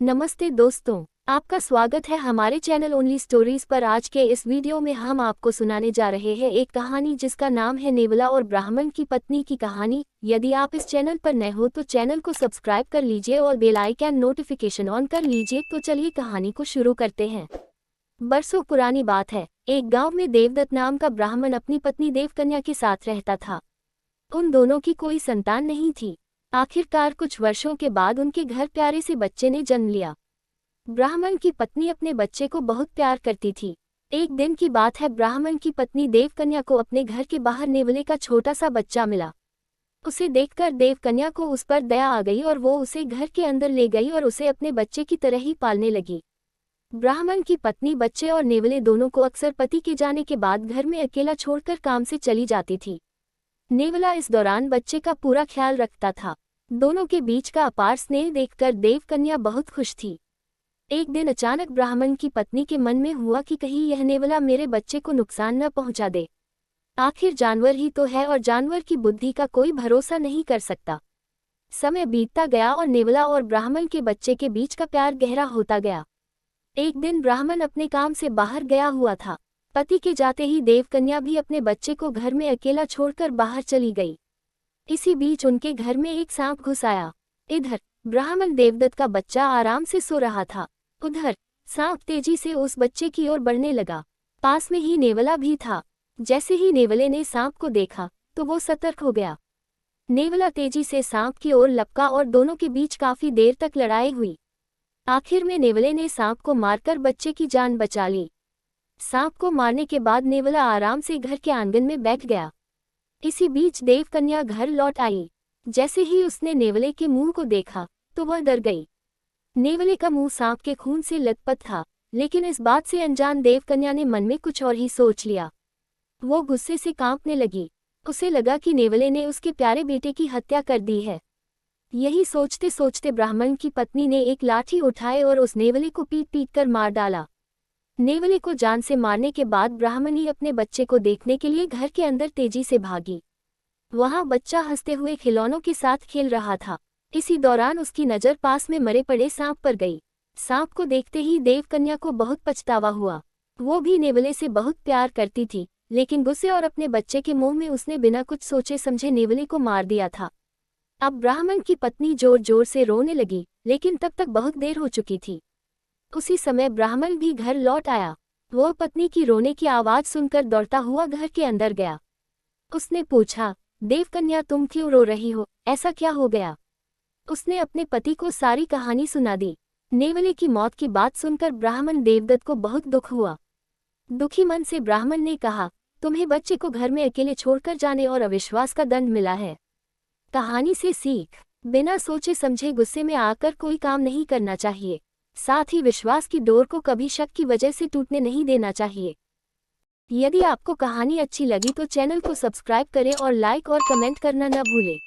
नमस्ते दोस्तों, आपका स्वागत है हमारे चैनल ओनली स्टोरीज पर। आज के इस वीडियो में हम आपको सुनाने जा रहे हैं एक कहानी जिसका नाम है नेवला और ब्राह्मण की पत्नी की कहानी। यदि आप इस चैनल पर नए हो तो चैनल को सब्सक्राइब कर लीजिए और बेल आइकन नोटिफिकेशन ऑन कर लीजिए। तो चलिए कहानी को शुरू करते हैं। बरसों पुरानी बात है, एक गाँव में देवदत्त नाम का ब्राह्मण अपनी पत्नी देवकन्या के साथ रहता था। उन दोनों की कोई संतान नहीं थी। आखिरकार कुछ वर्षों के बाद उनके घर प्यारे से बच्चे ने जन्म लिया। ब्राह्मण की पत्नी अपने बच्चे को बहुत प्यार करती थी। एक दिन की बात है, ब्राह्मण की पत्नी देवकन्या को अपने घर के बाहर नेवले का छोटा सा बच्चा मिला। उसे देखकर देवकन्या को उस पर दया आ गई और वो उसे घर के अंदर ले गई और उसे अपने बच्चे की तरह ही पालने लगी। ब्राह्मण की पत्नी बच्चे और नेवले दोनों को अक्सर पति के जाने के बाद घर में अकेला छोड़कर काम से चली जाती थी। नेवला इस दौरान बच्चे का पूरा ख्याल रखता था। दोनों के बीच का अपार स्नेह देखकर देवकन्या बहुत खुश थी। एक दिन अचानक ब्राह्मण की पत्नी के मन में हुआ कि कहीं यह नेवला मेरे बच्चे को नुकसान न पहुंचा दे। आखिर जानवर ही तो है और जानवर की बुद्धि का कोई भरोसा नहीं कर सकता। समय बीतता गया और नेवला और ब्राह्मण के बच्चे के बीच का प्यार गहरा होता गया। एक दिन ब्राह्मण अपने काम से बाहर गया हुआ था। पति के जाते ही देवकन्या भी अपने बच्चे को घर में अकेला छोड़कर बाहर चली गई। इसी बीच उनके घर में एक सांप घुस आया। इधर ब्राह्मण देवदत्त का बच्चा आराम से सो रहा था, उधर सांप तेजी से उस बच्चे की ओर बढ़ने लगा। पास में ही नेवला भी था। जैसे ही नेवले ने सांप को देखा तो वो सतर्क हो गया। नेवला तेजी से सांप की ओर लपका और दोनों के बीच काफी देर तक लड़ाई हुई। आखिर में नेवले ने सांप को मारकर बच्चे की जान बचा ली। सांप को मारने के बाद नेवला आराम से घर के आंगन में बैठ गया। इसी बीच देवकन्या घर लौट आई। जैसे ही उसने नेवले के मुंह को देखा तो वह डर गई। नेवले का मुंह सांप के खून से लथपथ था, लेकिन इस बात से अनजान देवकन्या ने मन में कुछ और ही सोच लिया। वो गुस्से से कांपने लगी। उसे लगा कि नेवले ने उसके प्यारे बेटे की हत्या कर दी है। यही सोचते सोचते ब्राह्मण की पत्नी ने एक लाठी उठाए और उस नेवले को पीट पीट कर मार डाला। नेवले को जान से मारने के बाद ब्राह्मणी अपने बच्चे को देखने के लिए घर के अंदर तेजी से भागी। वहां बच्चा हंसते हुए खिलौनों के साथ खेल रहा था। इसी दौरान उसकी नज़र पास में मरे पड़े सांप पर गई। सांप को देखते ही देवकन्या को बहुत पछतावा हुआ। वो भी नेवले से बहुत प्यार करती थी, लेकिन गुस्से और अपने बच्चे के मुंह में उसने बिना कुछ सोचे समझे नेवले को मार दिया था। अब ब्राह्मण की पत्नी जोर जोर से रोने लगी, लेकिन तब तक बहुत देर हो चुकी थी। उसी समय ब्राह्मण भी घर लौट आया। वो पत्नी की रोने की आवाज सुनकर दौड़ता हुआ घर के अंदर गया। उसने पूछा, देवकन्या तुम क्यों रो रही हो, ऐसा क्या हो गया? उसने अपने पति को सारी कहानी सुना दी। नेवले की मौत की बात सुनकर ब्राह्मण देवदत्त को बहुत दुख हुआ। दुखी मन से ब्राह्मण ने कहा, तुम्हें बच्चे को घर में अकेले छोड़कर जाने और अविश्वास का दंड मिला है। कहानी से सीख, बिना सोचे समझे गुस्से में आकर कोई काम नहीं करना चाहिए। साथ ही विश्वास की डोर को कभी शक की वजह से टूटने नहीं देना चाहिए। यदि आपको कहानी अच्छी लगी तो चैनल को सब्सक्राइब करें और लाइक और कमेंट करना न भूलें।